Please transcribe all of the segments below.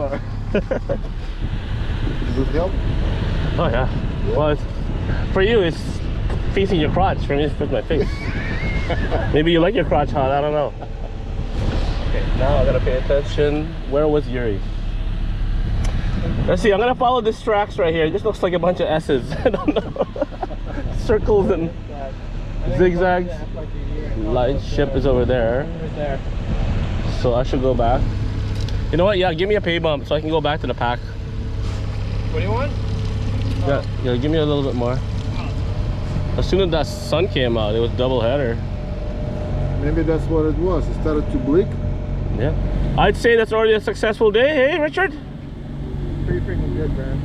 or does it help? Oh yeah. Well, it's, for you, it's facing your crotch. For me, it's with my face. Maybe you like your crotch hot. I don't know. Okay, now I gotta pay attention. Where was Yuri? Let's see. I'm gonna follow this tracks right here. It just looks like a bunch of S's. I don't know. Circles and zigzags. Light ship is over there. So I should go back. You know what? Yeah, give me a pay bump so I can go back to the pack. What do you want? Yeah, give me a little bit more. As soon as that sun came out, it was double header. Maybe that's what it was. It started to bleak. Yeah. I'd say that's already a successful day. Hey, Richard. Pretty freaking good, man.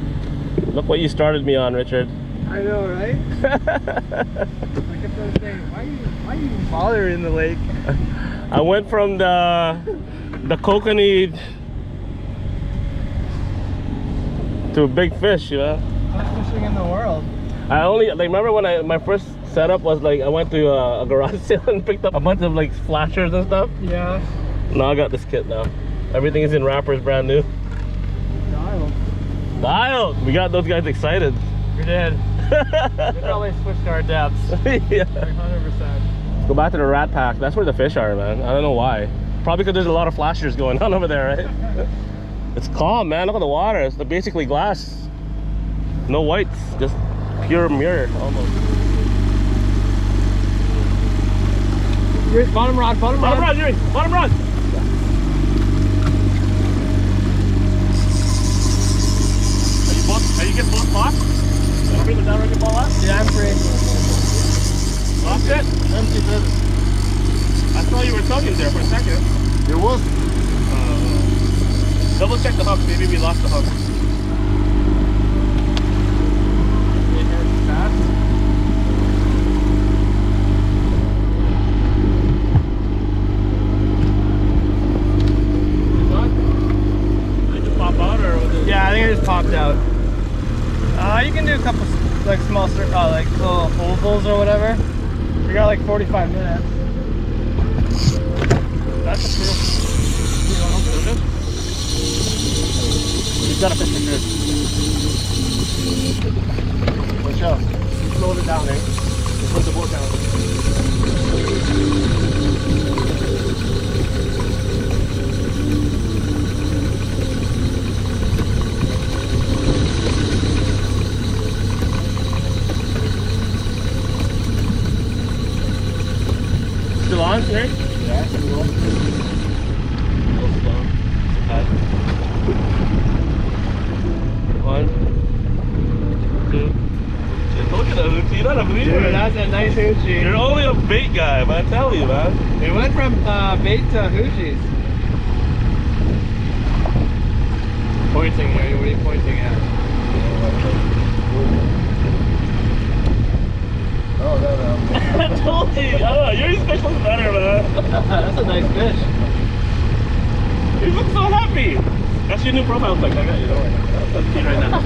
Look what you started me on, Richard. I know, right? I kept on saying, why are you bothering the lake? I went from the kokanee to a big fish, you know. Best fishing in the world. I only like remember when my first setup was like I went to a garage sale and picked up a bunch of like flashers and stuff. Yeah. Now I got this kit now. Everything is in wrappers, brand new. Dialed. We got those guys excited. We did. We probably switched our depths. Yeah. 100%. Go back to the rat pack. That's where the fish are, man. I don't know why. Probably because there's a lot of flashers going on over there, right? It's calm, man. Look at the water. It's basically glass. No whites, just pure mirror almost. Bottom rod, bottom rod. Bottom rod, Yuri. Bottom rod. Are you getting both spots? Are you bringing down your ball up? Yeah, I'm free. Lost it? Empty bed. I saw you were tugging there for a second. It was. Double check the hook. Maybe we lost the hook. Yeah, I think it just popped out. You can do a couple like small like little ovals or whatever. We got like 45 minutes. That's a cool. You've got a fish for sure. Watch out. Slow it down, eh? Put the boat down. Still on, Eric? Yeah, still on. One, two. Look at that hoochie. You're not a believer. Dude, that's a nice hoochie. You're only a bait guy, but I tell you, man. It went from bait to hoochies. Pointing here. What are you pointing at? Oh, no. I told you. I don't know. Your fish looks better, man. That's a nice fish. You look so happy. That's your new profile pic. I got you. Don't worry. That's cute right now.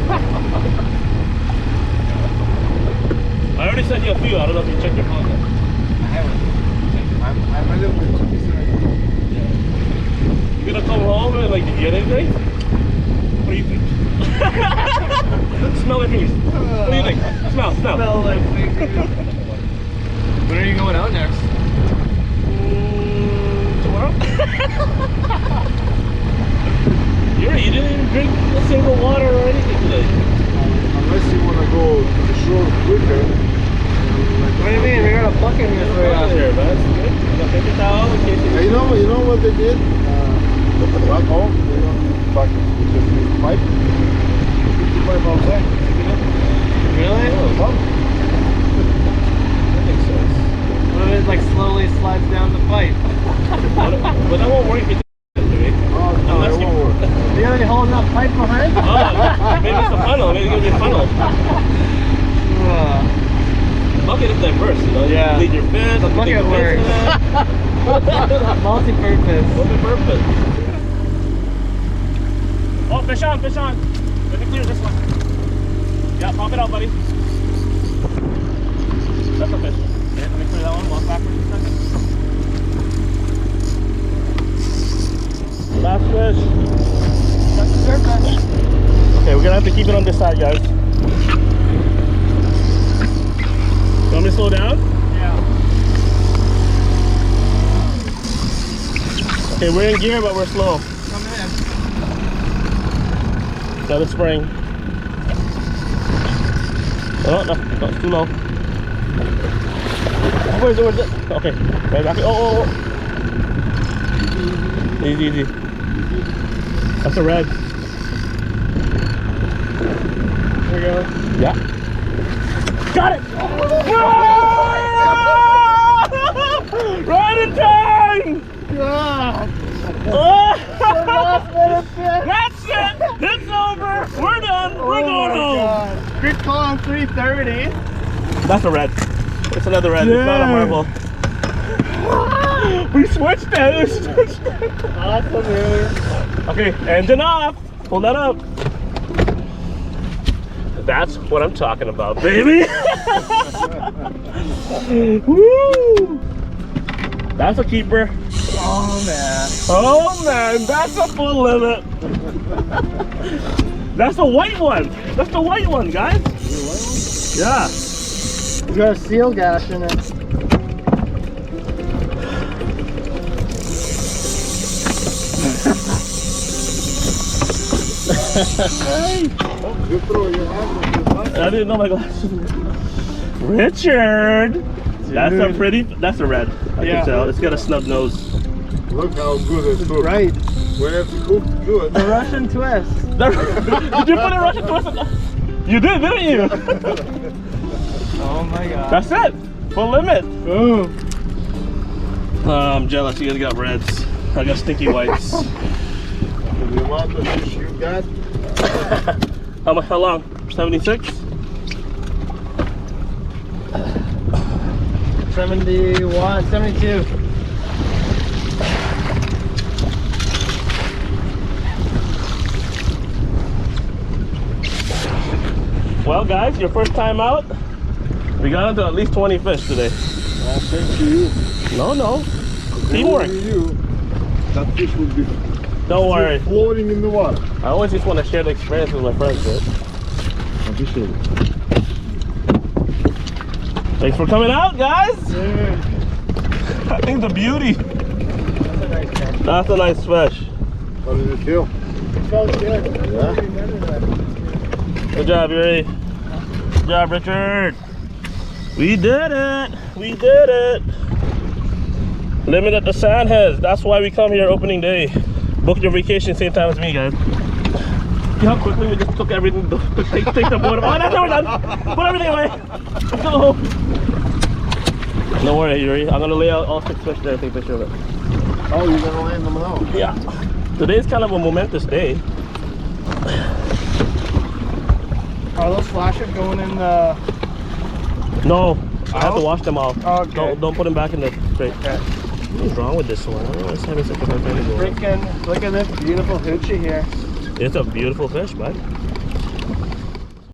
I already sent you a few. I don't know if you checked your phone. I haven't. I'm a little bit too busy right now. You gonna come home and like, did you get anything? What do you think? Smell like fish. What do you think? Smell. Smell like fish. When are you going out next? Tomorrow? You didn't even drink a single water or anything today. Unless you want to go to the shore quicker. What do you mean? We got a bucket here for you. Here, man. That's good. You got paper towel in case You know what they did? Back home, back with the pipe. 55 outside. Really? Oh, that makes sense. What if it like slowly slides down the pipe? But that won't work if you do it. no, it won't work. You got any holding that pipe behind? Oh, maybe it's a funnel. Maybe it's gonna be a funnel. Bucket is diverse, you know. Yeah. You lead your fish. The bucket works. Multi-purpose. Multi-purpose. Oh, fish on, fish on. Let me clear this one. Yeah, pop it out, buddy. That's a fish. Okay, let me clear that one. Walk backwards a second. Last fish. That's the We're gonna have to keep it on this side, guys. You want me to slow down? Yeah. Okay, we're in gear, but we're slow. Come in. Let it spring. Oh, no, it's too low. Where is it? Okay, right back. Oh. Easy, easy. That's a red. There we go. Yeah. Got it! Right in time! God. That's it! It's over! We're done! We're going home! God. Good call on 330. That's a red. It's another red. It's not a marble. We switched it! Awesome, dude. Okay, engine off! Pull that up. That's what I'm talking about, baby! Woo! That's a keeper. Oh, man. Oh man, that's a full limit. That's the white one. That's the white one, guys. Yeah. It's got a seal gash in it. You throw your hand. I didn't know my glasses. Richard. That's a pretty. That's a red. I can tell. It's got a snub nose. Look how good it's cooked. Right. We have to cook good. The Russian twist. Did you put a Russian twist in? You did, didn't you? Oh my god. That's it. Full limit. Boom. I'm jealous. You guys got reds. I got stinky whites. The amount of fish you got. How long? 76? 71, 72. Well, guys, your first time out. We got into at least 20 fish today. Thank you. No. Teamwork. You, that fish would be Don't worry. floating in the water. I always just want to share the experience with my friends, right? Appreciate it. Thanks for coming out, guys. Dude. I think the beauty. That's a nice fish. That's a nice fish. How did it feel? It felt good. Yeah. Good job, Yuri. Good job, Richard. We did it. We did it. Limit at the Sandheads. That's why we come here opening day. Book your vacation same time as me, guys. See how quickly we just took everything. Take the board. Oh, that's how we're done. Put everything away. Let's go home. Don't worry, Yuri. I'm gonna lay out all 6 fish there and take a picture of it. Oh, you're gonna land them now? Yeah. Today's kind of a momentous day. Are those flashes going in the... No, I have to wash them all. Oh, okay. Don't put them back in the crate. Okay. What is wrong with this one? I don't know what's having such a hard time to go. Freaking, look at this beautiful hoochie here. It's a beautiful fish, bud.